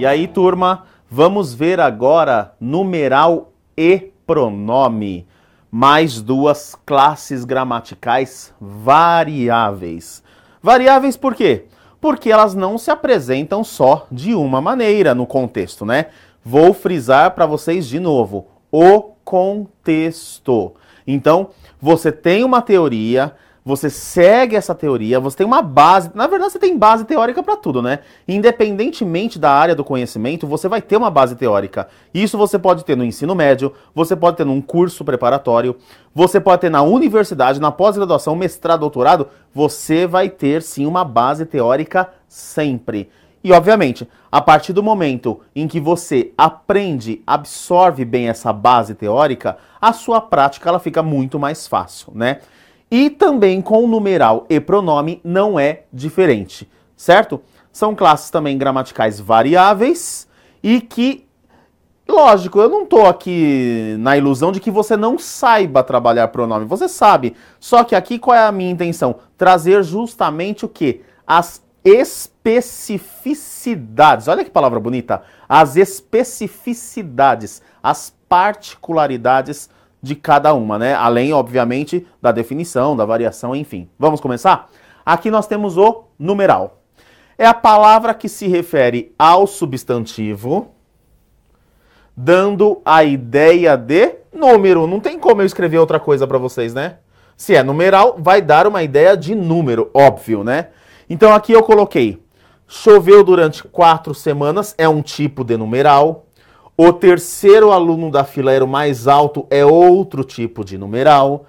E aí, turma, vamos ver agora numeral e pronome, mais duas classes gramaticais variáveis. Variáveis por quê? Porque elas não se apresentam só de uma maneira no contexto, né? Vou frisar para vocês de novo, o contexto. Então, você tem uma teoria, você segue essa teoria, você tem uma base, na verdade você tem base teórica para tudo, né? Independentemente da área do conhecimento, você vai ter uma base teórica. Isso você pode ter no ensino médio, você pode ter num curso preparatório, você pode ter na universidade, na pós-graduação, mestrado, doutorado, você vai ter sim uma base teórica sempre. E obviamente, a partir do momento em que você aprende, absorve bem essa base teórica, a sua prática ela fica muito mais fácil, né? E também com o numeral e pronome não é diferente, certo? São classes também gramaticais variáveis e que, lógico, eu não estou aqui na ilusão de que você não saiba trabalhar pronome, você sabe. Só que aqui qual é a minha intenção? Trazer justamente o quê? As especificidades. Olha que palavra bonita. As especificidades, as particularidades de cada uma, né? Além, obviamente, da definição, da variação, enfim. Vamos começar? Aqui nós temos o numeral. É a palavra que se refere ao substantivo, dando a ideia de número. Não tem como eu escrever outra coisa para vocês, né? Se é numeral, vai dar uma ideia de número, óbvio, né? Então aqui eu coloquei, choveu durante 4 semanas, é um tipo de numeral. O terceiro aluno da fileira mais alto é outro tipo de numeral.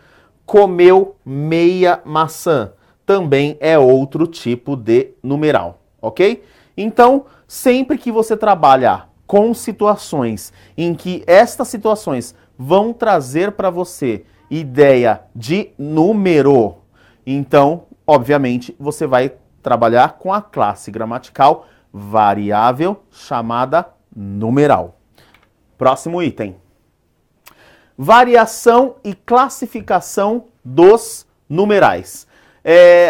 Comeu meia maçã, também é outro tipo de numeral, ok? Então, sempre que você trabalhar com situações em que estas situações vão trazer para você ideia de número, então, obviamente, você vai trabalhar com a classe gramatical variável chamada numeral. Próximo item. Variação e classificação dos numerais.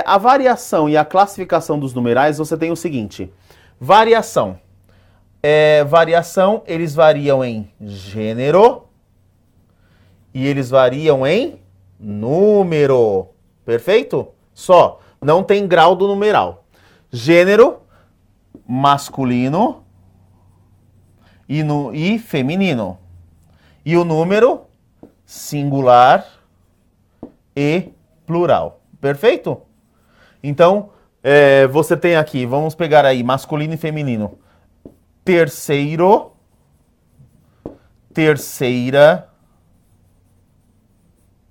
A variação e a classificação dos numerais, você tem o seguinte. Variação. Variação, eles variam em gênero e eles variam em número. Perfeito? Só, não tem grau do numeral. Gênero, masculino e feminino. E o número, singular e plural. Perfeito? Então, você tem aqui, vamos pegar aí, masculino e feminino. Terceiro, terceira,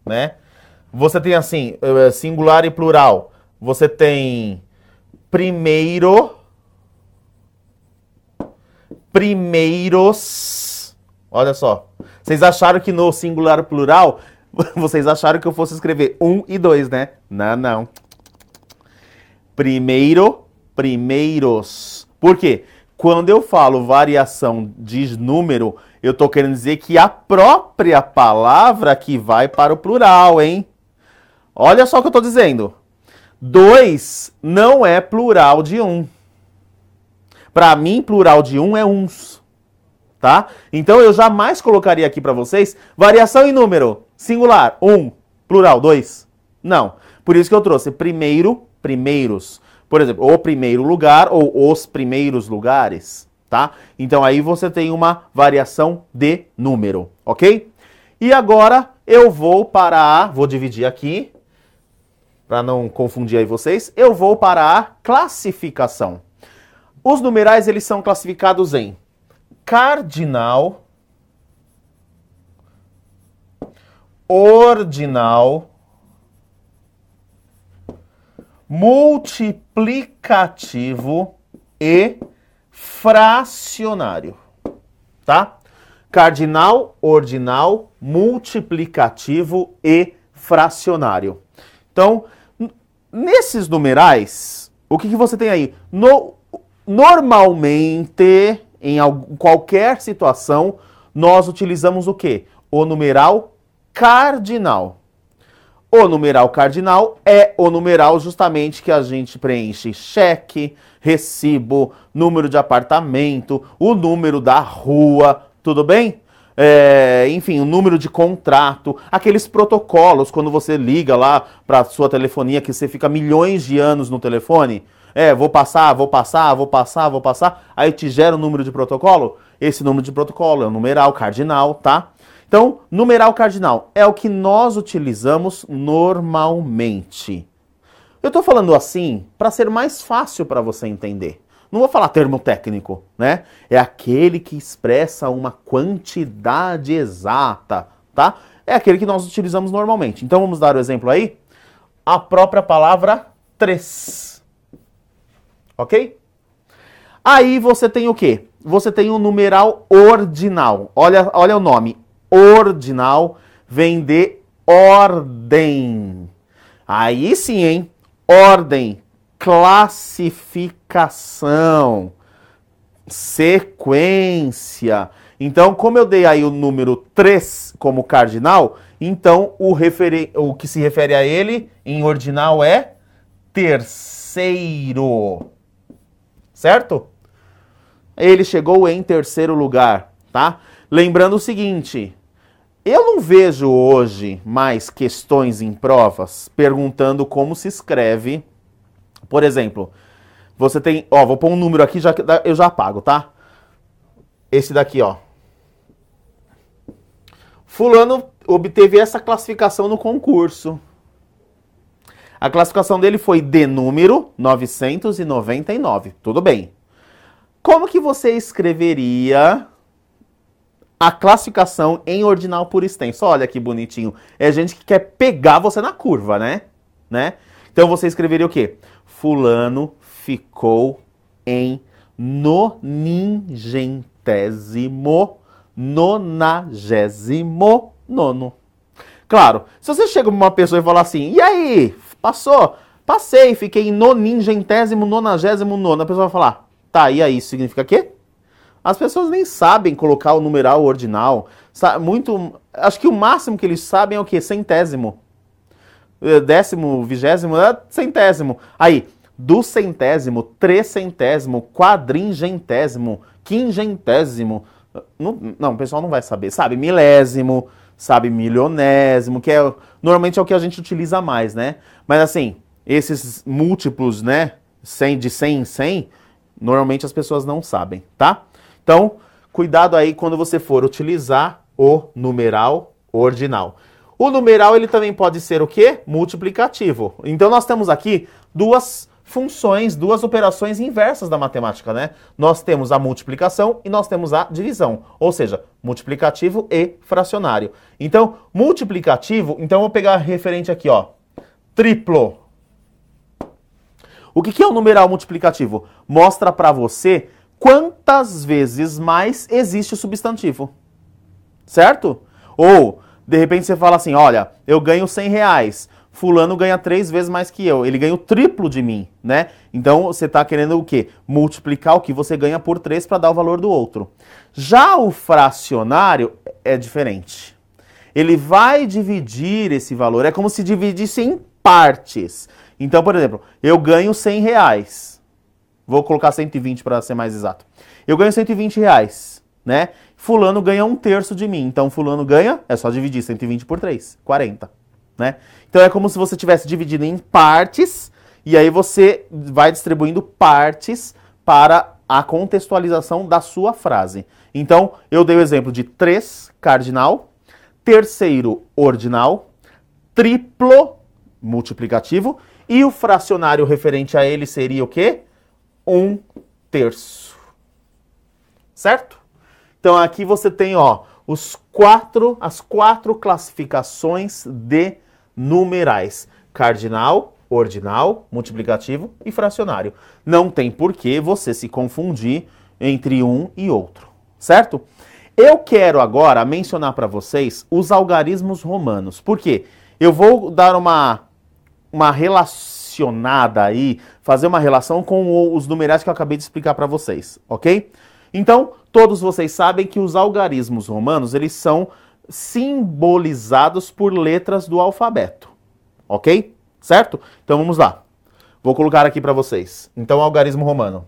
né? Você tem assim, singular e plural. Você tem primeiro, primeiros. Olha só. Vocês acharam que no singular plural, vocês acharam que eu fosse escrever 1 e 2, né? Não, não. Primeiro, primeiros. Por quê? Quando eu falo variação de número, eu tô querendo dizer que a própria palavra que vai para o plural, hein? Olha só o que eu tô dizendo. 2 não é plural de 1. Para mim, plural de 1 é uns. Tá? Então eu jamais colocaria aqui para vocês variação em número. Singular, 1. Plural, 2. Não. Por isso que eu trouxe primeiro, primeiros. Por exemplo, o primeiro lugar ou os primeiros lugares. Tá? Então aí você tem uma variação de número. Ok? E agora eu vou para vou dividir aqui, para não confundir aí vocês, eu vou para a classificação. Os numerais, eles são classificados em cardinal, ordinal, multiplicativo e fracionário, tá? Cardinal, ordinal, multiplicativo e fracionário. Então, nesses numerais, o que você tem aí? Normalmente, em qualquer situação, nós utilizamos o quê? O numeral cardinal. O numeral cardinal é o numeral justamente que a gente preenche cheque, recibo, número de apartamento, o número da rua, tudo bem? Enfim, o número de contrato, aqueles protocolos, quando você liga lá para sua telefonia, que você fica milhões de anos no telefone, vou passar, aí te gera o número de protocolo, esse número de protocolo é o numeral cardinal, tá? Então, numeral cardinal é o que nós utilizamos normalmente. Eu estou falando assim para ser mais fácil para você entender. Não vou falar termo técnico, né? É aquele que expressa uma quantidade exata, tá? É aquele que nós utilizamos normalmente. Então vamos dar o exemplo aí? A própria palavra três. Ok? Aí você tem o quê? Você tem o numeral ordinal. Olha o nome. Ordinal vem de ordem. Aí sim, hein? Ordem. Classificação, sequência. Então, como eu dei aí o número 3 como cardinal, então o que se refere a ele em ordinal é terceiro. Certo? Ele chegou em terceiro lugar, tá? Lembrando o seguinte, eu não vejo hoje mais questões em provas perguntando como se escreve. Por exemplo, você tem... vou pôr um número aqui, eu já apago, tá? Esse daqui, ó. Fulano obteve essa classificação no concurso. A classificação dele foi de número 999. Tudo bem. Como que você escreveria a classificação em ordinal por extenso? Olha que bonitinho. É gente que quer pegar você na curva, né? Então você escreveria o quê? Fulano ficou em 99º. Claro, se você chega pra uma pessoa e falar assim, e aí, passou? Passei, fiquei em 99º. A pessoa vai falar, tá, e aí, isso significa quê? As pessoas nem sabem colocar o numeral ordinal. Acho que o máximo que eles sabem é o quê? Centésimo. 10º, 20º, centésimo. Aí, do centésimo, trecentésimo, quadringentésimo, quingentésimo. Não, o pessoal não vai saber. Sabe milésimo, sabe milionésimo, que normalmente é o que a gente utiliza mais, né? Mas assim, esses múltiplos, né? 100 de 100 em 100, normalmente as pessoas não sabem, tá? Então, cuidado aí quando você for utilizar o numeral ordinal. O numeral, ele também pode ser o quê? Multiplicativo. Então, nós temos aqui duas funções, duas operações inversas da matemática, né? Nós temos a multiplicação e nós temos a divisão. Ou seja, multiplicativo e fracionário. Então, multiplicativo, então eu vou pegar referente aqui, ó. Triplo. O que é o numeral multiplicativo? Mostra para você quantas vezes mais existe o substantivo. Certo? Ou... de repente você fala assim, olha, eu ganho R$100, fulano ganha 3 vezes mais que eu, ele ganha o triplo de mim, né? Então você está querendo o quê? Multiplicar o que você ganha por 3 para dar o valor do outro. Já o fracionário é diferente. Ele vai dividir esse valor, é como se dividisse em partes. Então, por exemplo, eu ganho R$100, vou colocar 120 para ser mais exato. Eu ganho R$120, né? Fulano ganha 1/3 de mim. Então, fulano ganha, é só dividir 120 por 3, 40, né? Então, é como se você tivesse dividido em partes, e aí você vai distribuindo partes para a contextualização da sua frase. Então, eu dei o exemplo de 3, cardinal, terceiro, ordinal, triplo, multiplicativo, e o fracionário referente a ele seria o quê? 1/3. Certo? Então aqui você tem, ó, as quatro classificações de numerais: cardinal, ordinal, multiplicativo e fracionário. Não tem por que você se confundir entre um e outro, certo? Eu quero agora mencionar para vocês os algarismos romanos. Por quê? Eu vou dar uma relacionada aí, fazer uma relação com os numerais que eu acabei de explicar para vocês, ok? Então, todos vocês sabem que os algarismos romanos, eles são simbolizados por letras do alfabeto, ok? Certo? Então vamos lá. Vou colocar aqui para vocês. Então, algarismo romano.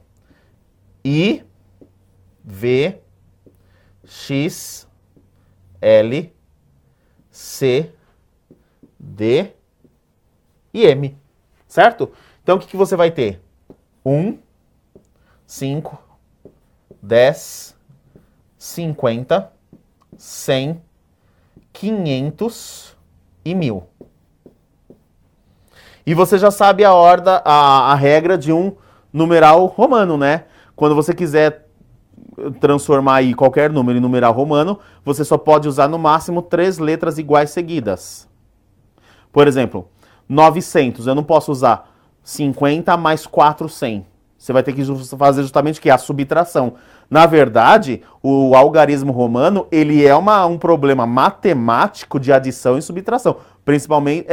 I, V, X, L, C, D e M. Certo? Então, o que você vai ter? 1, 5, 10, 50, 100, 500 e 1000. E você já sabe a regra de um numeral romano, né? Quando você quiser transformar aí qualquer número em numeral romano, você só pode usar no máximo 3 letras iguais seguidas. Por exemplo, 900, eu não posso usar 50 mais 400. Você vai ter que fazer justamente o quê? A subtração. Na verdade, o algarismo romano, ele é um problema matemático de adição e subtração. Principalmente,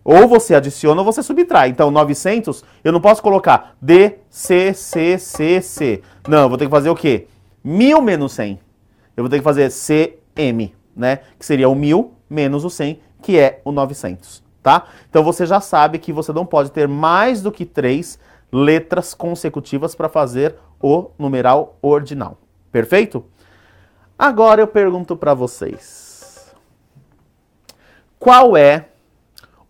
ou você adiciona ou você subtrai. Então, 900, eu não posso colocar D, C, C, C, C. Não, eu vou ter que fazer o quê? 1000 menos 100. Eu vou ter que fazer CM, né? Que seria o 1000 menos o 100, que é o 900, tá? Então, você já sabe que você não pode ter mais do que 3 letras consecutivas para fazer o numeral ordinal. Perfeito? Agora eu pergunto para vocês. Qual é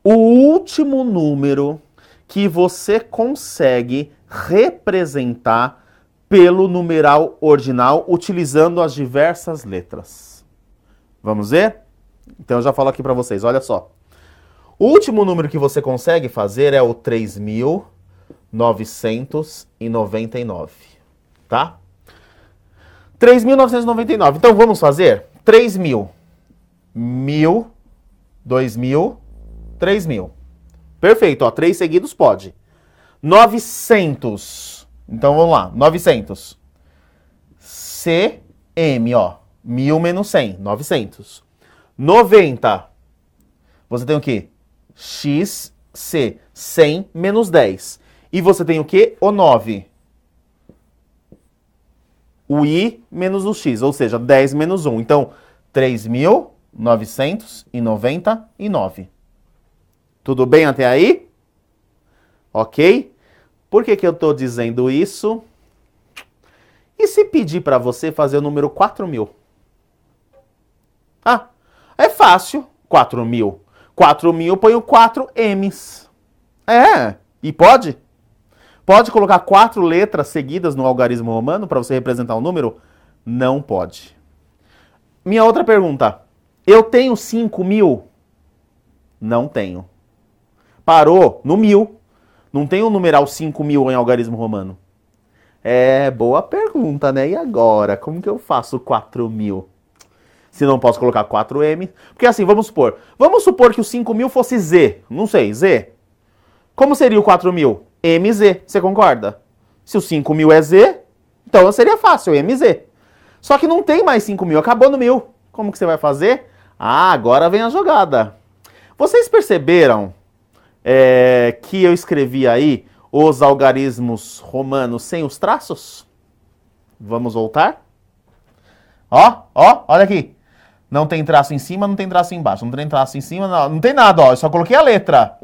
o último número que você consegue representar pelo numeral ordinal utilizando as diversas letras? Vamos ver? Então eu já falo aqui para vocês, olha só. O último número que você consegue fazer é o 3.999, tá? 3.999. Então vamos fazer 3.000, 1.000, 2.000, 3.000. Perfeito, ó, 3 seguidos pode. 900. Então vamos lá, 900. CM, ó, 1.000 menos 100, 900. 90. Você tem o quê? XC, 100 menos 10. E você tem o quê? O 9. O I menos o X, ou seja, 10 menos 1. Então, 3.999. Tudo bem até aí? Ok? Por que eu estou dizendo isso? E se pedir para você fazer o número 4.000? Ah, é fácil. 4.000. 4.000 põe o 4 M's. E pode? Pode colocar 4 letras seguidas no algarismo romano para você representar um número? Não pode. Minha outra pergunta. Eu tenho 5.000? Não tenho. Parou no 1.000. Não tem o numeral 5.000 em algarismo romano. Boa pergunta, né? E agora? Como que eu faço 4.000? Se não posso colocar 4M. Porque assim, vamos supor que o 5.000 fosse Z. Não sei, Z. Como seria o 4.000? MZ, você concorda? Se o 5.000 é Z, então seria fácil, MZ. Só que não tem mais 5.000, acabou no 1.000. Como que você vai fazer? Agora vem a jogada. Vocês perceberam que eu escrevi aí os algarismos romanos sem os traços? Vamos voltar? Olha aqui. Não tem traço em cima, não tem traço embaixo. Não tem traço em cima, não tem nada, ó. Eu só coloquei a letra.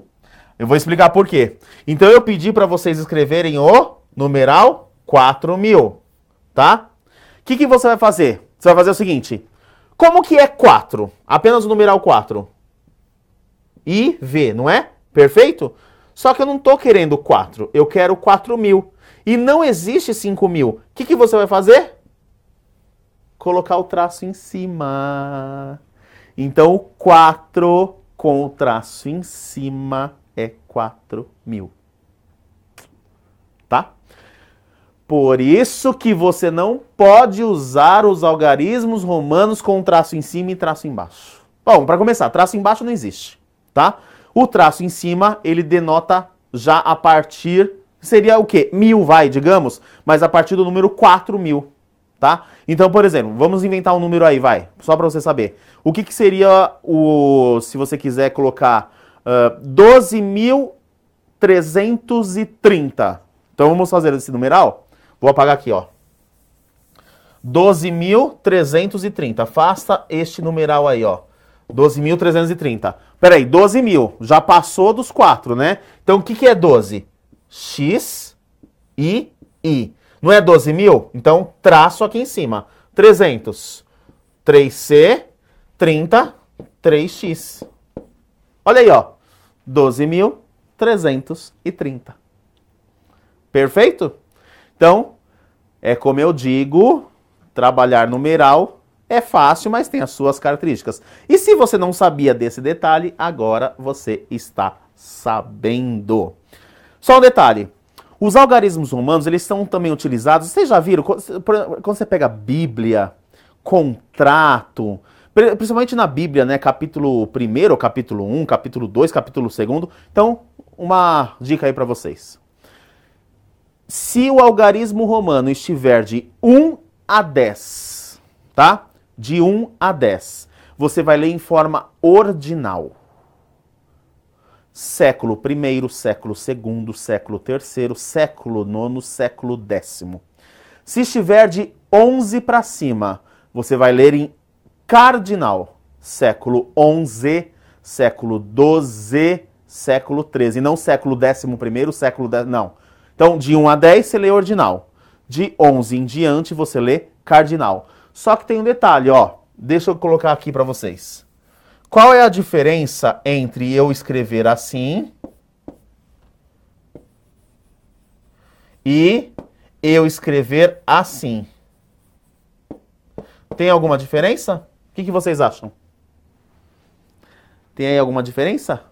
Eu vou explicar por quê. Então eu pedi para vocês escreverem o numeral 4.000, tá? O que você vai fazer? Você vai fazer o seguinte. Como que é 4? Apenas o numeral 4. I, V, não é? Perfeito? Só que eu não tô querendo 4. Eu quero 4.000. E não existe 5.000. O que você vai fazer? Colocar o traço em cima. Então, 4 com o traço em cima é 4.000. Tá? Por isso que você não pode usar os algarismos romanos com traço em cima e traço embaixo. Bom, para começar, traço embaixo não existe, tá? O traço em cima, ele denota já a partir... Seria o quê? 1.000, digamos, mas a partir do número 4.000, tá? Então, por exemplo, vamos inventar um número aí, só para você saber. O que seria se você quiser colocar 12.330. Então, vamos fazer esse numeral? Vou apagar aqui, ó. 12.330. Faça este numeral aí, ó. 12.330. Peraí, 12 mil. Já passou dos 4, né? Então, o que é 12? X, I, I. Não é 12 mil? Então, traço aqui em cima. 300. 3C, 30, 3X. Olha aí, ó. 12.330. Perfeito? Então, é como eu digo, trabalhar numeral é fácil, mas tem as suas características. E se você não sabia desse detalhe, agora você está sabendo. Só um detalhe. Os algarismos romanos, eles são também utilizados, vocês já viram, quando você pega Bíblia, contrato, principalmente na Bíblia, né, capítulo 1, capítulo 1, capítulo 2, capítulo 2. Então, uma dica aí para vocês. Se o algarismo romano estiver de 1 a 10, tá? De 1 a 10, você vai ler em forma ordinal. Século I, século II, século III, século IX, século X. Se estiver de 11 para cima, você vai ler em cardinal. Século XI, século XII, século XIII. E não século XI, século X, não. Então, de 1 a 10, você lê ordinal. De 11 em diante, você lê cardinal. Só que tem um detalhe, ó. Deixa eu colocar aqui para vocês. Qual é a diferença entre eu escrever assim e eu escrever assim? Tem alguma diferença? O que vocês acham? Tem aí alguma diferença?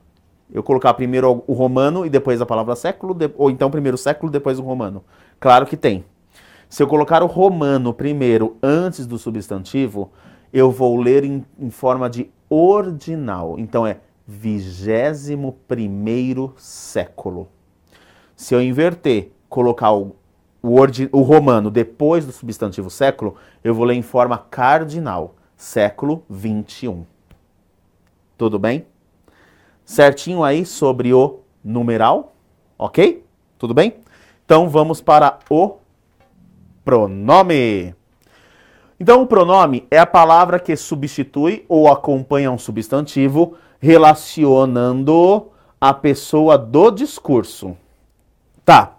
Eu colocar primeiro o romano e depois a palavra século, ou então primeiro o século, depois o romano? Claro que tem. Se eu colocar o romano primeiro antes do substantivo, eu vou ler em forma de ordinal. Então é 21º século. Se eu inverter, colocar o romano depois do substantivo século, eu vou ler em forma cardinal. Século 21. Tudo bem? Certinho aí sobre o numeral? Ok? Tudo bem? Então vamos para o pronome. Então, o pronome é a palavra que substitui ou acompanha um substantivo relacionando a pessoa do discurso. Tá.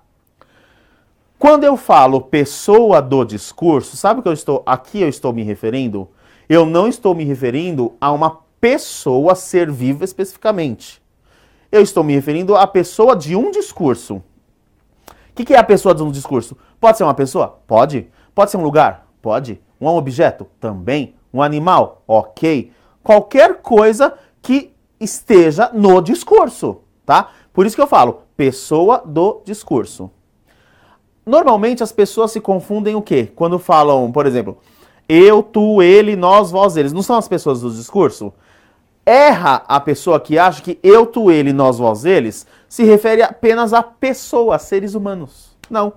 Quando eu falo pessoa do discurso, sabe o que aqui eu estou me referindo? Eu não estou me referindo a uma pessoa ser viva especificamente. Eu estou me referindo à pessoa de um discurso. O que é a pessoa de um discurso? Pode ser uma pessoa? Pode. Pode ser um lugar? Pode. Um objeto? Também. Um animal? Ok. Qualquer coisa que esteja no discurso, tá? Por isso que eu falo, pessoa do discurso. Normalmente as pessoas se confundem o quê? Quando falam, por exemplo, eu, tu, ele, nós, vós, eles. Não são as pessoas do discurso? Erra a pessoa que acha que eu, tu, ele, nós, vós, eles se refere apenas a pessoas, seres humanos. Não.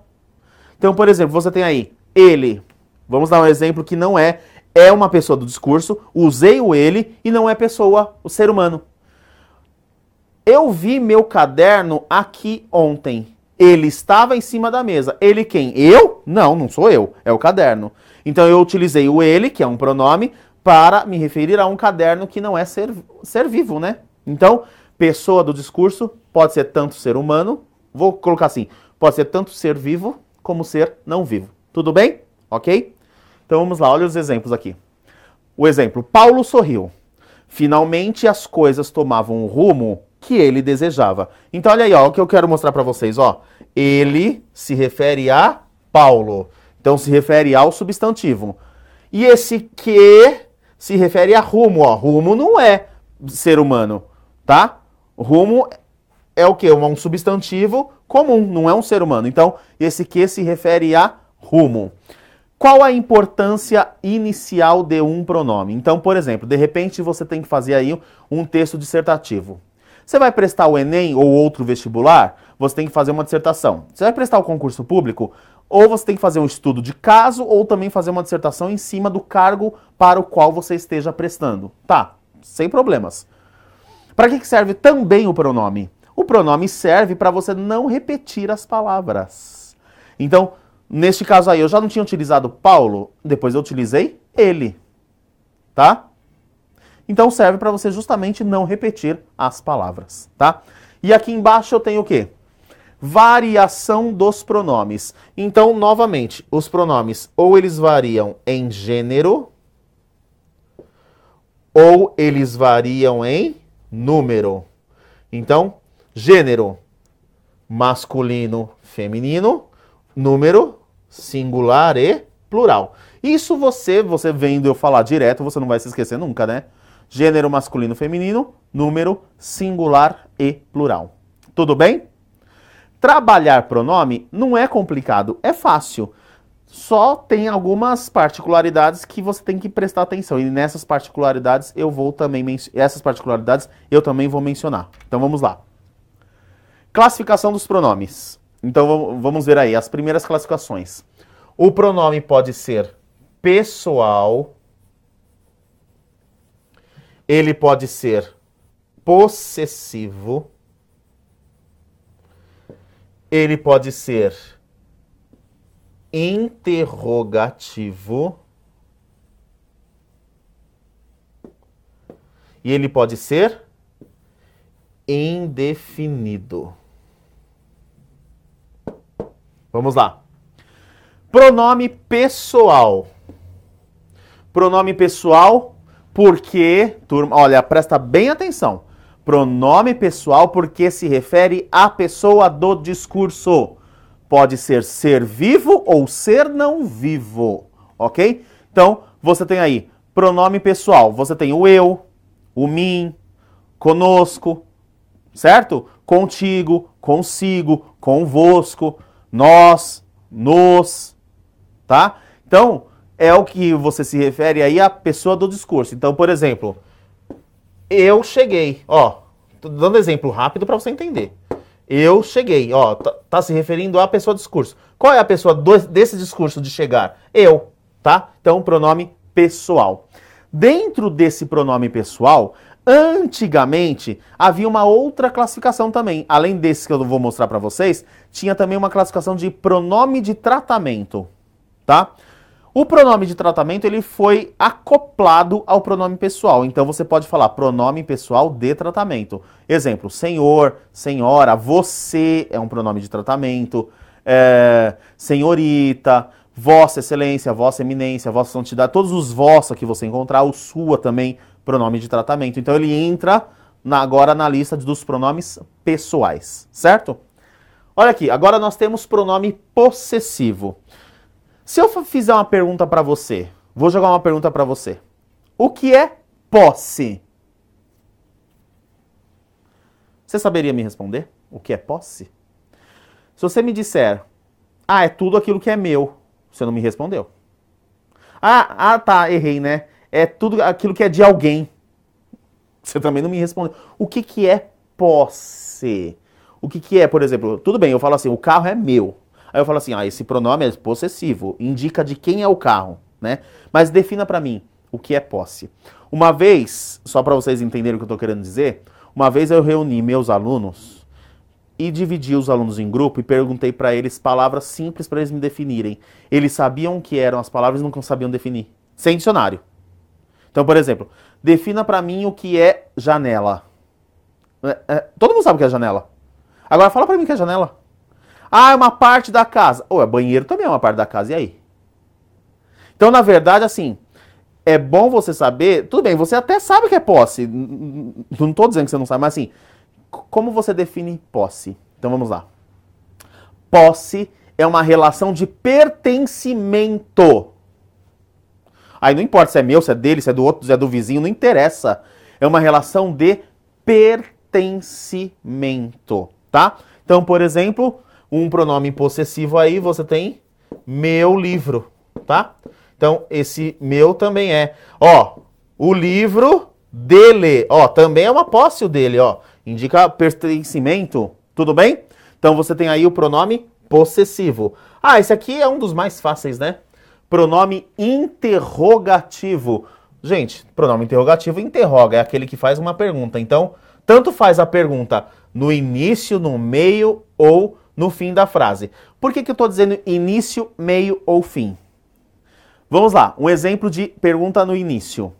Então, por exemplo, você tem aí ele. Vamos dar um exemplo que não é uma pessoa do discurso, usei o ele e não é pessoa, o ser humano. Eu vi meu caderno aqui ontem. Ele estava em cima da mesa. Ele quem? Eu? Não, não sou eu. É o caderno. Então eu utilizei o ele, que é um pronome, para me referir a um caderno que não é ser vivo, né? Então, pessoa do discurso pode ser tanto ser humano, vou colocar assim, pode ser tanto ser vivo como ser não vivo. Tudo bem? Ok? Então vamos lá, olha os exemplos aqui. O exemplo, Paulo sorriu. Finalmente as coisas tomavam o rumo que ele desejava. Então olha aí, ó, o que eu quero mostrar para vocês, ó. Ele se refere a Paulo. Então se refere ao substantivo. E esse que se refere a rumo, ó. Rumo não é ser humano, tá? Rumo é o quê? Um substantivo comum, não é um ser humano. Então esse que se refere a rumo. Qual a importância inicial de um pronome? Então, por exemplo, de repente você tem que fazer aí um texto dissertativo. Você vai prestar o Enem ou outro vestibular, você tem que fazer uma dissertação. Você vai prestar o concurso público, ou você tem que fazer um estudo de caso, ou também fazer uma dissertação em cima do cargo para o qual você esteja prestando. Tá, sem problemas. Para que serve também o pronome? O pronome serve para você não repetir as palavras. Então, neste caso aí, eu já não tinha utilizado Paulo, depois eu utilizei ele, tá? Então serve para você justamente não repetir as palavras, tá? E aqui embaixo eu tenho o quê? Variação dos pronomes. Então, novamente, os pronomes ou eles variam em gênero ou eles variam em número. Então, gênero, masculino, feminino, número, singular e plural. Isso você vendo eu falar direto, você não vai se esquecer nunca, né? Gênero, masculino, feminino, número, singular e plural. Tudo bem? Trabalhar pronome não é complicado, é fácil. Só tem algumas particularidades que você tem que prestar atenção. E nessas particularidades eu também vou mencionar. Então vamos lá. Classificação dos pronomes. Então vamos ver aí as primeiras classificações. O pronome pode ser pessoal. Ele pode ser possessivo. Ele pode ser interrogativo. E ele pode ser indefinido. Vamos lá. Pronome pessoal. Pronome pessoal porque, turma, olha, presta bem atenção. Pronome pessoal porque se refere à pessoa do discurso. Pode ser vivo ou ser não vivo, ok? Então, você tem aí pronome pessoal. Você tem o eu, o mim, conosco, certo? Contigo, consigo, convosco, nós, nos, tá? Então, é o que você se refere aí à pessoa do discurso. Então, por exemplo, eu cheguei, ó, tô dando exemplo rápido para você entender. Eu cheguei, ó, tá se referindo à pessoa do discurso. Qual é a pessoa desse discurso de chegar? Eu, tá? Então, pronome pessoal. Dentro desse pronome pessoal, antigamente, havia uma outra classificação também. Além desse que eu vou mostrar para vocês, tinha também uma classificação de pronome de tratamento, tá? O pronome de tratamento, ele foi acoplado ao pronome pessoal. Então, você pode falar pronome pessoal de tratamento. Exemplo, senhor, senhora, você é um pronome de tratamento. Senhorita, vossa excelência, vossa eminência, vossa santidade. Todos os vossa que você encontrar, o sua também, pronome de tratamento. Então, ele entra agora na lista dos pronomes pessoais, certo? Olha aqui, agora nós temos pronome possessivo. Se eu fizer uma pergunta para você, vou jogar uma pergunta para você. O que é posse? Você saberia me responder? O que é posse? Se você me disser, é tudo aquilo que é meu, você não me respondeu. Tá, errei, né? É tudo aquilo que é de alguém. Você também não me respondeu. O que é posse? O que é, por exemplo, tudo bem, eu falo assim, o carro é meu. Aí eu falo assim, esse pronome é possessivo, indica de quem é o carro, né? Mas defina pra mim o que é posse. Uma vez, só pra vocês entenderem o que eu tô querendo dizer, uma vez eu reuni meus alunos e dividi os alunos em grupo e perguntei pra eles palavras simples pra eles me definirem. Eles sabiam o que eram as palavras e não sabiam definir. Sem dicionário. Então, por exemplo, defina pra mim o que é janela. Todo mundo sabe o que é janela. Agora fala pra mim o que é janela. É uma parte da casa. Banheiro também é uma parte da casa, e aí? Então, na verdade, assim, é bom você saber... Tudo bem, você até sabe o que é posse. Não estou dizendo que você não sabe, mas assim, como você define posse? Então, vamos lá. Posse é uma relação de pertencimento. Aí não importa se é meu, se é dele, se é do outro, se é do vizinho, não interessa. É uma relação de pertencimento, tá? Então, por exemplo... Um pronome possessivo aí, você tem meu livro, tá? Então, esse meu também é. O livro dele, também é uma posse o dele, Indica pertencimento, tudo bem? Então, você tem aí o pronome possessivo. Esse aqui é um dos mais fáceis, né? Pronome interrogativo. Gente, pronome interrogativo interroga, é aquele que faz uma pergunta. Então, tanto faz a pergunta no início, no meio ou no fim da frase. Por que eu estou dizendo início, meio ou fim? Vamos lá, um exemplo de pergunta no início.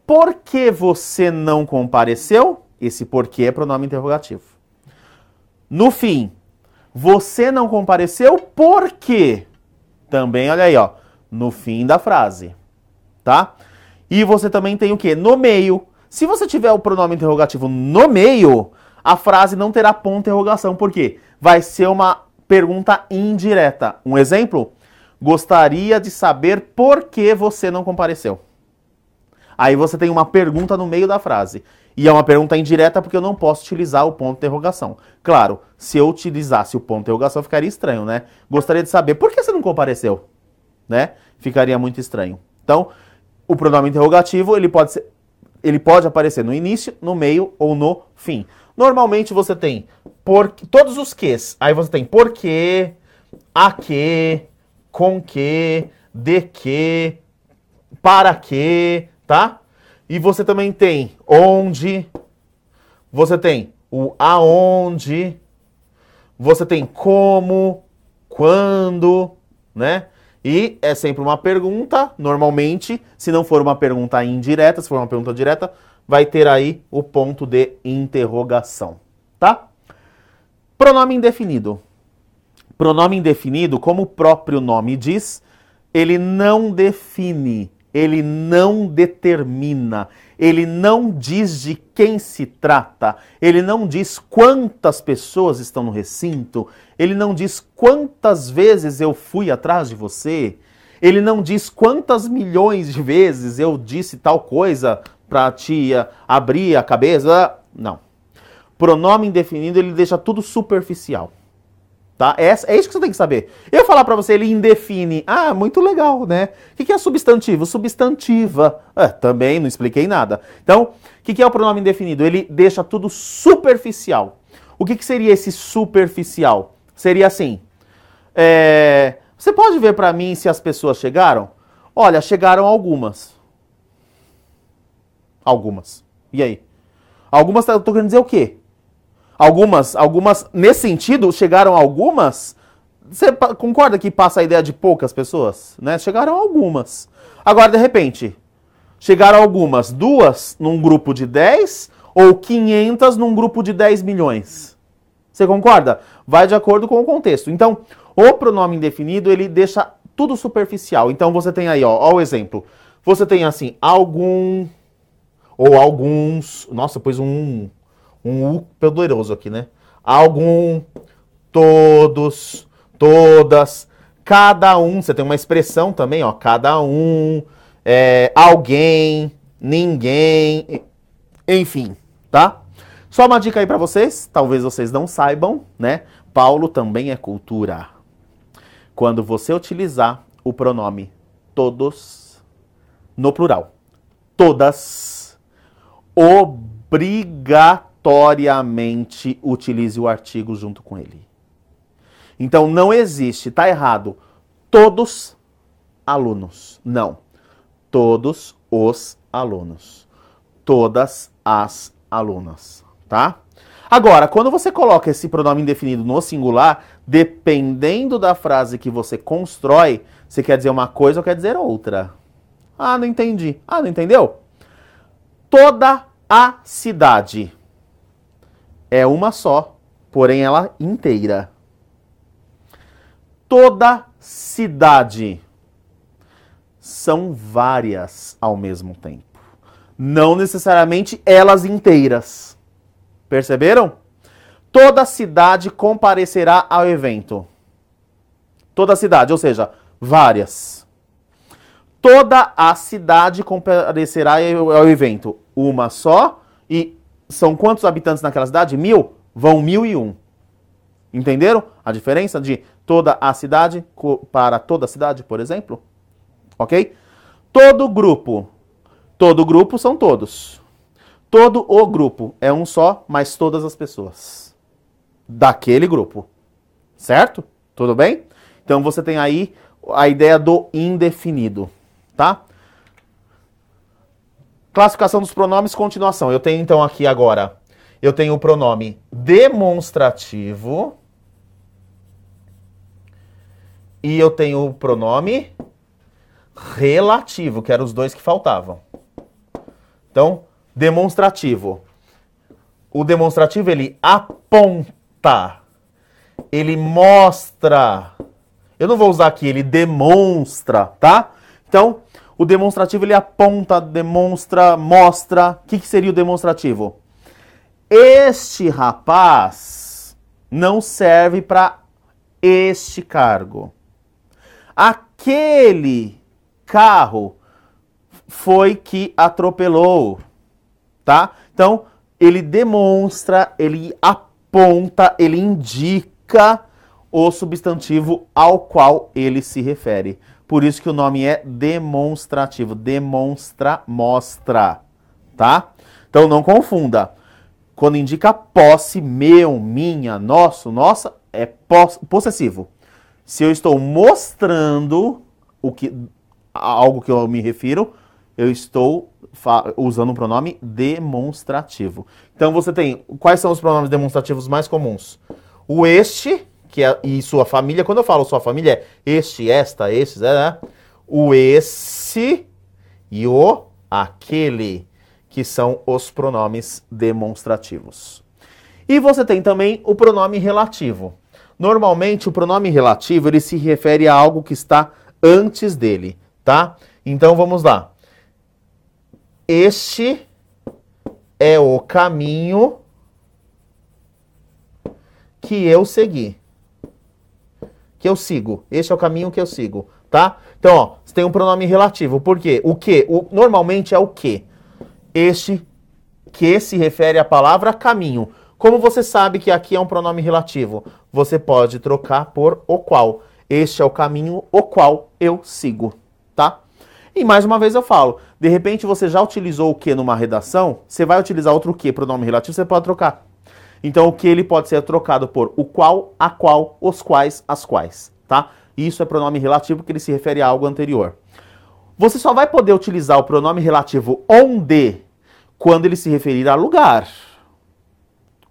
Por que você não compareceu? Esse porquê é pronome interrogativo. No fim, você não compareceu por quê? Também, olha aí, ó, no fim da frase, tá? E você também tem o quê? No meio. Se você tiver o pronome interrogativo no meio, a frase não terá ponto de interrogação. Por quê? Vai ser uma pergunta indireta. Um exemplo? Gostaria de saber por que você não compareceu. Aí você tem uma pergunta no meio da frase. E é uma pergunta indireta porque eu não posso utilizar o ponto de interrogação. Claro, se eu utilizasse o ponto de interrogação ficaria estranho, né? Gostaria de saber por que você não compareceu, né? Ficaria muito estranho. Então, o pronome interrogativo, ele pode aparecer no início, no meio ou no fim. Normalmente você tem todos os quês. Aí você tem por quê, a quê, com quê, de quê, para quê, tá? E você também tem onde, você tem o aonde, você tem como, quando, né? E é sempre uma pergunta, normalmente, se não for uma pergunta indireta, se for uma pergunta direta, vai ter aí o ponto de interrogação, tá? Pronome indefinido. Pronome indefinido, como o próprio nome diz, ele não define, ele não determina, ele não diz de quem se trata, ele não diz quantas pessoas estão no recinto, ele não diz quantas vezes eu fui atrás de você, ele não diz quantas milhões de vezes eu disse tal coisa para te abrir a cabeça. Não. Pronome indefinido, ele deixa tudo superficial. Tá? É isso que você tem que saber. Eu falar pra você, ele indefine. Ah, muito legal, né? O que é substantivo? Substantiva. Também não expliquei nada. Então, o que é o pronome indefinido? Ele deixa tudo superficial. O que seria esse superficial? Seria assim. Você pode ver pra mim se as pessoas chegaram? Olha, chegaram algumas. Algumas. E aí? Algumas, eu tô querendo dizer o quê? Algumas, nesse sentido, chegaram algumas. Você concorda que passa a ideia de poucas pessoas? Né? Chegaram algumas. Agora, de repente, chegaram algumas, 2 num grupo de 10 ou 500 num grupo de 10 milhões. Você concorda? Vai de acordo com o contexto. Então, o pronome indefinido, ele deixa tudo superficial. Então, você tem aí, ó o exemplo. Você tem assim, algum ou alguns. Nossa, pôs um U poderoso aqui, né? Algum, todos, todas, cada um. Você tem uma expressão também, ó. Cada um, alguém, ninguém, enfim, tá? Só uma dica aí pra vocês, talvez vocês não saibam, né? Paulo também é cultura. Quando você utilizar o pronome todos, no plural, todas, obrigatoriamente utilize o artigo junto com ele. Então não existe, tá errado, todos alunos. Não. Todos os alunos. Todas as alunas, tá? Agora, quando você coloca esse pronome indefinido no singular, dependendo da frase que você constrói, você quer dizer uma coisa ou quer dizer outra. Ah, não entendi. Ah, não entendeu? Toda a cidade é uma só, porém ela inteira. Toda cidade são várias ao mesmo tempo. Não necessariamente elas inteiras. Perceberam? Toda cidade comparecerá ao evento. Toda cidade, ou seja, várias. Toda a cidade comparecerá ao evento. Uma só. E são quantos habitantes naquela cidade? 1.000? Vão 1.001. Entenderam a diferença de toda a cidade para toda a cidade, por exemplo? Ok? Todo grupo. Todo grupo são todos. Todo o grupo é um só, mas todas as pessoas daquele grupo. Certo? Tudo bem? Então você tem aí a ideia do indefinido. Tá? Classificação dos pronomes, continuação. Eu tenho então aqui agora, eu tenho o pronome demonstrativo e eu tenho o pronome relativo, que eram os dois que faltavam. Então, demonstrativo. O demonstrativo, ele aponta, ele mostra. Eu não vou usar aqui, ele demonstra, tá? Então, o demonstrativo, ele aponta, demonstra, mostra. O que seria o demonstrativo? Este rapaz não serve para este cargo. Aquele carro foi que atropelou, tá? Então, ele demonstra, ele aponta, ele indica o substantivo ao qual ele se refere. Por isso que o nome é demonstrativo. Demonstra, mostra, tá? Então, não confunda. Quando indica posse, meu, minha, nosso, nossa, é possessivo. Se eu estou mostrando algo que eu me refiro, eu estou usando um pronome demonstrativo. Então você tem, quais são os pronomes demonstrativos mais comuns? O este, que é e sua família. Quando eu falo sua família, é este, esta, estes, né? O esse e o aquele, que são os pronomes demonstrativos. E você tem também o pronome relativo. Normalmente, o pronome relativo, ele se refere a algo que está antes dele, tá? Então, vamos lá. Este é o caminho que eu segui. Que eu sigo. Este é o caminho que eu sigo, tá? Então, ó, você tem um pronome relativo. Por quê? O que? Normalmente é o que. Este que se refere à palavra caminho. Como você sabe que aqui é um pronome relativo? Você pode trocar por o qual. Este é o caminho o qual eu sigo, tá? E mais uma vez eu falo, de repente você já utilizou o que numa redação, você vai utilizar outro que, pronome relativo, você pode trocar. Então o que ele pode ser trocado por o qual, a qual, os quais, as quais, tá? Isso é pronome relativo porque ele se refere a algo anterior. Você só vai poder utilizar o pronome relativo onde quando ele se referir a lugar.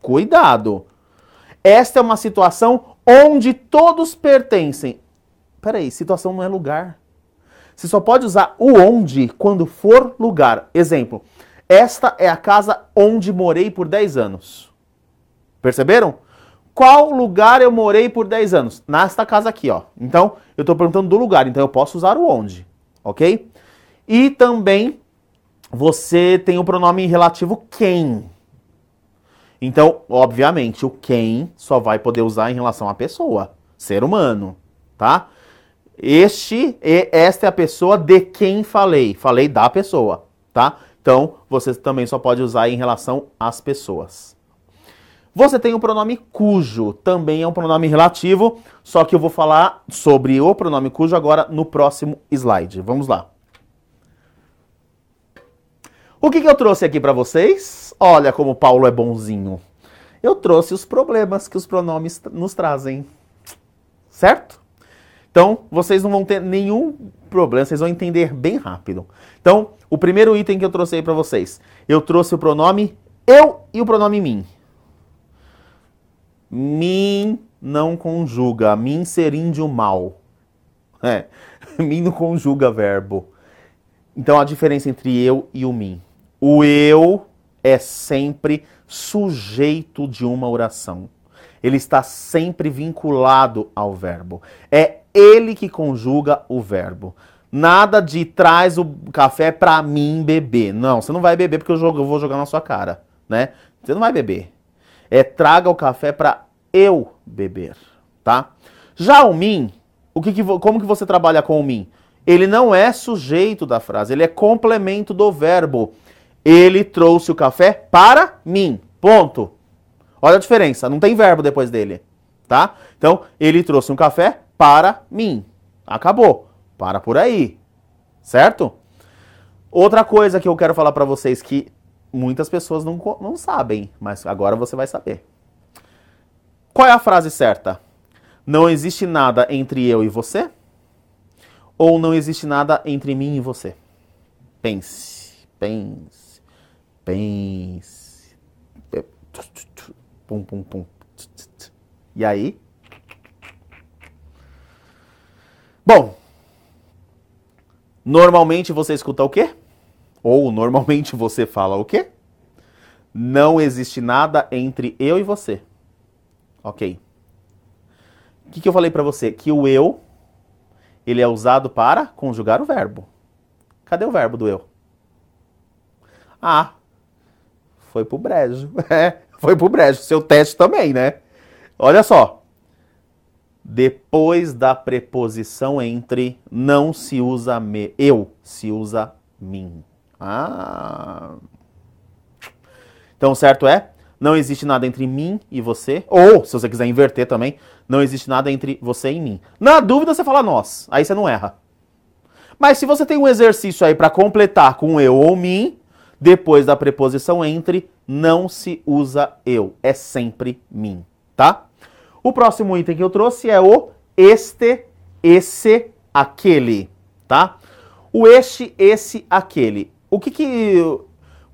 Cuidado! Esta é uma situação onde todos pertencem. Peraí, situação não é lugar. Você só pode usar o onde quando for lugar. Exemplo, esta é a casa onde morei por 10 anos. Perceberam? Qual lugar eu morei por 10 anos? Nesta casa aqui, ó. Então, eu estou perguntando do lugar, então eu posso usar o onde, ok? E também você tem o pronome relativo quem. Então, obviamente, o quem só vai poder usar em relação à pessoa, ser humano, tá? Esta é a pessoa de quem falei. Falei da pessoa, tá? Então, você também só pode usar em relação às pessoas. Você tem o pronome cujo, também é um pronome relativo, só que eu vou falar sobre o pronome cujo agora no próximo slide. Vamos lá. O que eu trouxe aqui para vocês? Olha como o Paulo é bonzinho. Eu trouxe os problemas que os pronomes nos trazem. Certo? Então, vocês não vão ter nenhum problema, vocês vão entender bem rápido. Então, o primeiro item que eu trouxe aí para vocês. Eu trouxe o pronome eu e o pronome mim. Mim não conjuga. Mim seríndio mal. Mim não conjuga verbo. Então, a diferença entre eu e o mim. O eu é sempre sujeito de uma oração. Ele está sempre vinculado ao verbo. É ele que conjuga o verbo. Nada de traz o café pra mim beber. Não, você não vai beber porque eu vou jogar na sua cara, né? Você não vai beber. É traga o café pra eu beber, tá? Já o mim, como que você trabalha com o mim? Ele não é sujeito da frase, ele é complemento do verbo. Ele trouxe o café para mim. Ponto. Olha a diferença, não tem verbo depois dele, tá? Então, ele trouxe um café para mim. Acabou. Para por aí. Certo? Outra coisa que eu quero falar para vocês que muitas pessoas não sabem, mas agora você vai saber. Qual é a frase certa? Não existe nada entre eu e você? Ou não existe nada entre mim e você? Pense, pense, pense. Pum, pum, pum. E aí? Bom, normalmente você escuta o quê? Ou normalmente você fala o quê? Não existe nada entre eu e você. Ok. O que eu falei para você? Que o eu, ele é usado para conjugar o verbo. Cadê o verbo do eu? Ah, foi pro brejo. Foi pro brejo. Seu teste também, né? Olha só. Depois da preposição entre, não se usa eu, se usa mim. Ah. Então, certo é, não existe nada entre mim e você. Ou, se você quiser inverter também, não existe nada entre você e mim. Na dúvida, você fala nós. Aí você não erra. Mas se você tem um exercício aí para completar com eu ou mim, depois da preposição entre, não se usa eu. É sempre mim, tá? O próximo item que eu trouxe é o este, esse, aquele, tá? O este, esse, aquele. O que...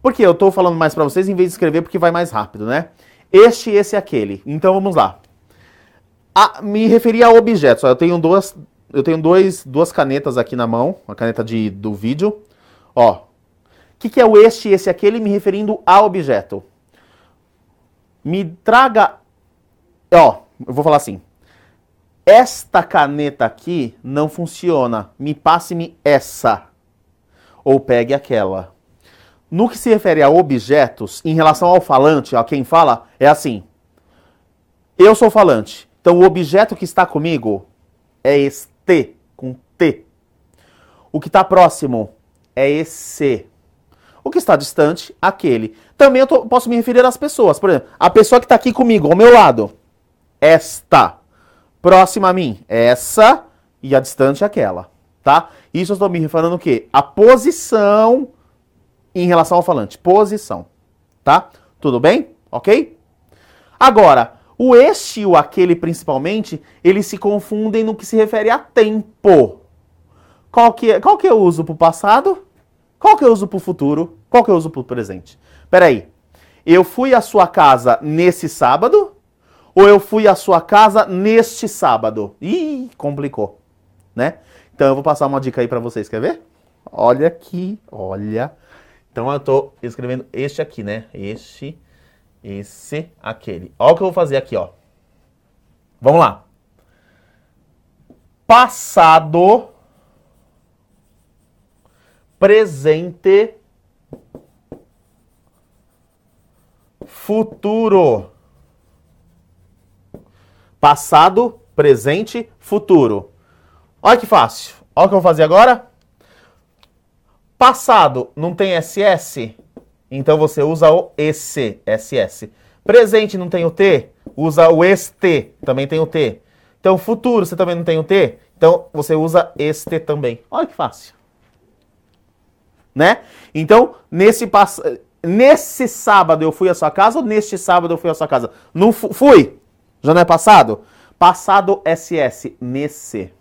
Por que eu tô falando mais para vocês em vez de escrever porque vai mais rápido, né? Este, esse, aquele. Então vamos lá. Me referi a objetos. Eu tenho duas canetas aqui na mão, a caneta do vídeo. Ó. O que é o este, esse, aquele me referindo a objeto? Me traga... Ó, eu vou falar assim. Esta caneta aqui não funciona. Me passe-me essa. Ou pegue aquela. No que se refere a objetos, em relação ao falante, a quem fala, é assim. Eu sou falante. Então o objeto que está comigo é este, com T. O que está próximo é esse. O que está distante, aquele. Também eu posso me referir às pessoas. Por exemplo, a pessoa que está aqui comigo, ao meu lado, esta. Próxima a mim, essa. E a distante, aquela. Tá? Isso eu estou me referindo o quê? A posição em relação ao falante. Posição. Tá? Tudo bem? Ok? Agora, o este e o aquele, principalmente, eles se confundem no que se refere a tempo. Qual que eu uso para o passado? Qual que eu uso para o futuro? Qual que eu uso para o presente? Peraí. Eu fui à sua casa nesse sábado? Ou eu fui à sua casa neste sábado? Ih, complicou. Né? Então eu vou passar uma dica aí para vocês. Quer ver? Olha aqui. Olha. Então eu tô escrevendo este aqui, né? Este, esse, aquele. Olha o que eu vou fazer aqui, ó. Vamos lá. Passado, presente, futuro. Passado, presente, futuro. Olha que fácil. Olha o que eu vou fazer agora. Passado não tem SS? Então você usa o esse, SS. Presente não tem o T? Usa o este, também tem o T. Então futuro você também não tem o T? Então você usa este também. Olha que fácil. Né? Então, nesse sábado eu fui à sua casa ou neste sábado eu fui à sua casa? Não fui. Já não é passado? Passado SS, nesse.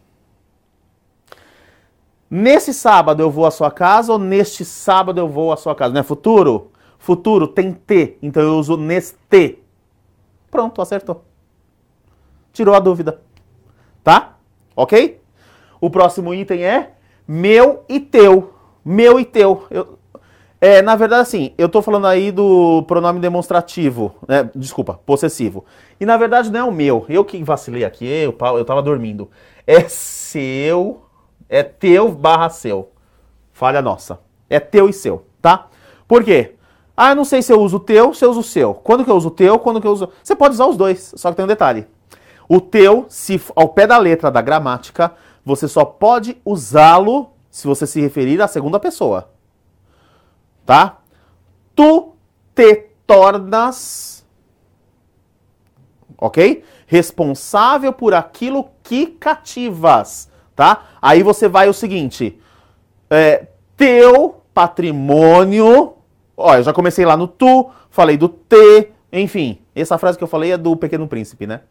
Nesse sábado eu vou à sua casa ou neste sábado eu vou à sua casa? Não é futuro? Futuro tem T, então eu uso neste. Pronto, acertou. Tirou a dúvida. Tá? Ok? O próximo item é meu e teu. Meu e teu. Na verdade, assim, eu tô falando aí do pronome demonstrativo, né? Desculpa, possessivo. E na verdade não é o meu. Eu que vacilei aqui, eu tava dormindo. É seu, é teu barra seu. Falha nossa. É teu e seu, tá? Por quê? Ah, eu não sei se eu uso o teu, se eu uso o seu. Quando que eu uso o teu, quando que eu uso... Você pode usar os dois, só que tem um detalhe. O teu, se ao pé da letra da gramática, você só pode usá-lo se você se referir à segunda pessoa. Tá? Tu te tornas, ok? Responsável por aquilo que cativas, tá? Aí você vai o seguinte, teu patrimônio, ó, eu já comecei lá no tu, falei do te, enfim, essa frase que eu falei é do Pequeno Príncipe, né?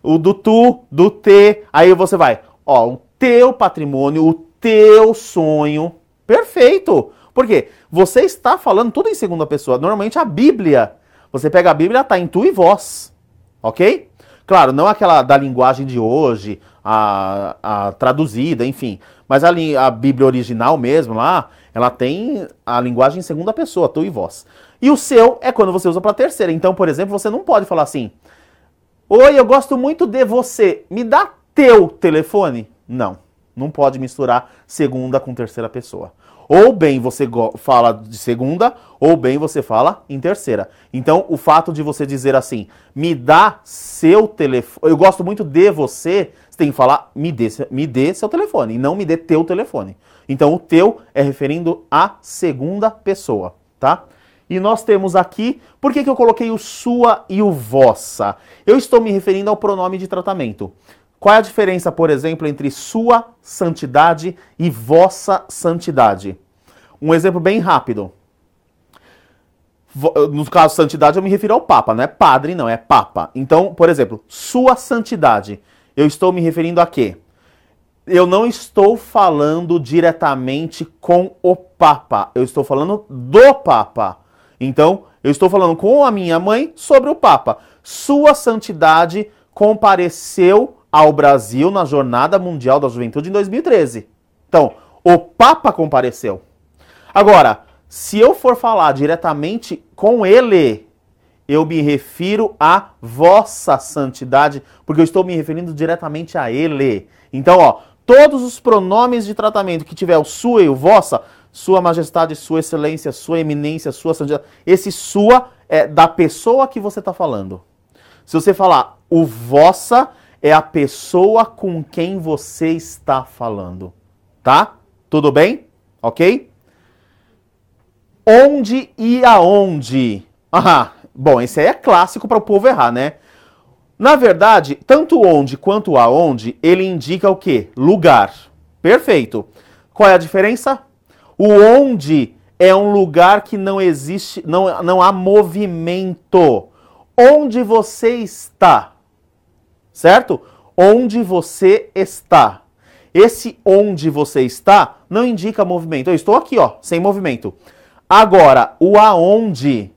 O do tu, do te, aí você vai, ó, o teu patrimônio, o teu sonho, perfeito! Por quê? Você está falando tudo em segunda pessoa. Normalmente a Bíblia, você pega a Bíblia, está em tu e vós. Ok? Claro, não aquela da linguagem de hoje, a traduzida, enfim. Mas a Bíblia original mesmo lá, Ela tem a linguagem em segunda pessoa, tu e vós. E o seu é quando você usa para terceira. Então, por exemplo, você não pode falar assim: oi, eu gosto muito de você, me dá teu telefone? Não, não pode misturar segunda com terceira pessoa. Ou bem você fala de segunda, ou bem você fala em terceira. Então, o fato de você dizer assim, me dá seu telefone, eu gosto muito de você, você tem que falar, me dê seu telefone, e não me dê teu telefone. Então, o teu é referindo à segunda pessoa, tá? E nós temos aqui, por que eu coloquei o sua e o vossa? Eu estou me referindo ao pronome de tratamento. Qual é a diferença, por exemplo, entre sua santidade e vossa santidade? Um exemplo bem rápido. No caso santidade, eu me refiro ao Papa, não é padre, não, é Papa. Então, por exemplo, sua santidade, eu estou me referindo a quê? Eu não estou falando diretamente com o Papa, eu estou falando do Papa. Então, eu estou falando com a minha mãe sobre o Papa. Sua santidade compareceu ao Brasil na Jornada Mundial da Juventude em 2013. Então, o Papa compareceu. Agora, se eu for falar diretamente com ele, eu me refiro a vossa santidade, porque eu estou me referindo diretamente a ele. Então, ó, todos os pronomes de tratamento que tiver o sua e o vossa, sua majestade, sua excelência, sua eminência, sua santidade, esse sua é da pessoa que você está falando. Se você falar o vossa, é a pessoa com quem você está falando. Tá? Tudo bem? Ok? Onde e aonde? Bom, esse aí é clássico para o povo errar, né? Na verdade, tanto onde quanto aonde, ele indica o quê? Lugar. Perfeito. Qual é a diferença? O onde é um lugar que não existe, não há movimento. Onde você está? Certo? Onde você está. Esse onde você está não indica movimento. Eu estou aqui, ó, sem movimento. Agora, o aonde,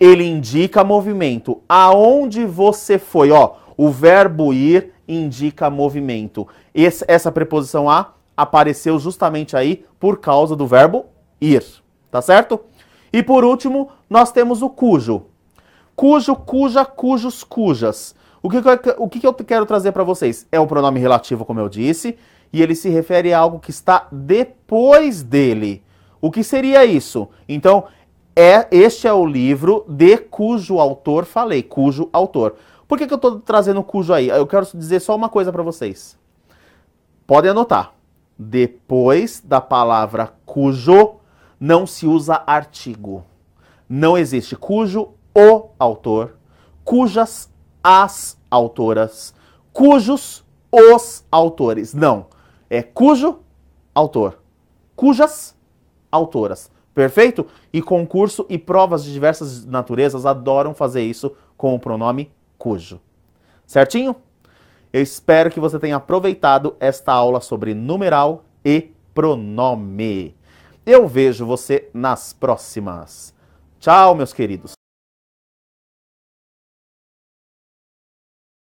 ele indica movimento. Aonde você foi, ó, o verbo ir indica movimento. Essa preposição a apareceu justamente aí por causa do verbo ir, tá certo? E por último, nós temos o cujo. Cujo, cuja, cujos, cujas. O que eu quero trazer para vocês? É um pronome relativo, como eu disse, e ele se refere a algo que está depois dele. O que seria isso? Então, este é o livro de cujo autor falei, cujo autor. Por que eu estou trazendo cujo aí? Eu quero dizer só uma coisa para vocês. Podem anotar. Depois da palavra cujo, não se usa artigo. Não existe cujo o autor, cujas as autoras, cujos os autores. Não. É cujo autor, cujas autoras. Perfeito? E concurso e provas de diversas naturezas adoram fazer isso com o pronome cujo. Certinho? Eu espero que você tenha aproveitado esta aula sobre numeral e pronome. Eu vejo você nas próximas. Tchau, meus queridos.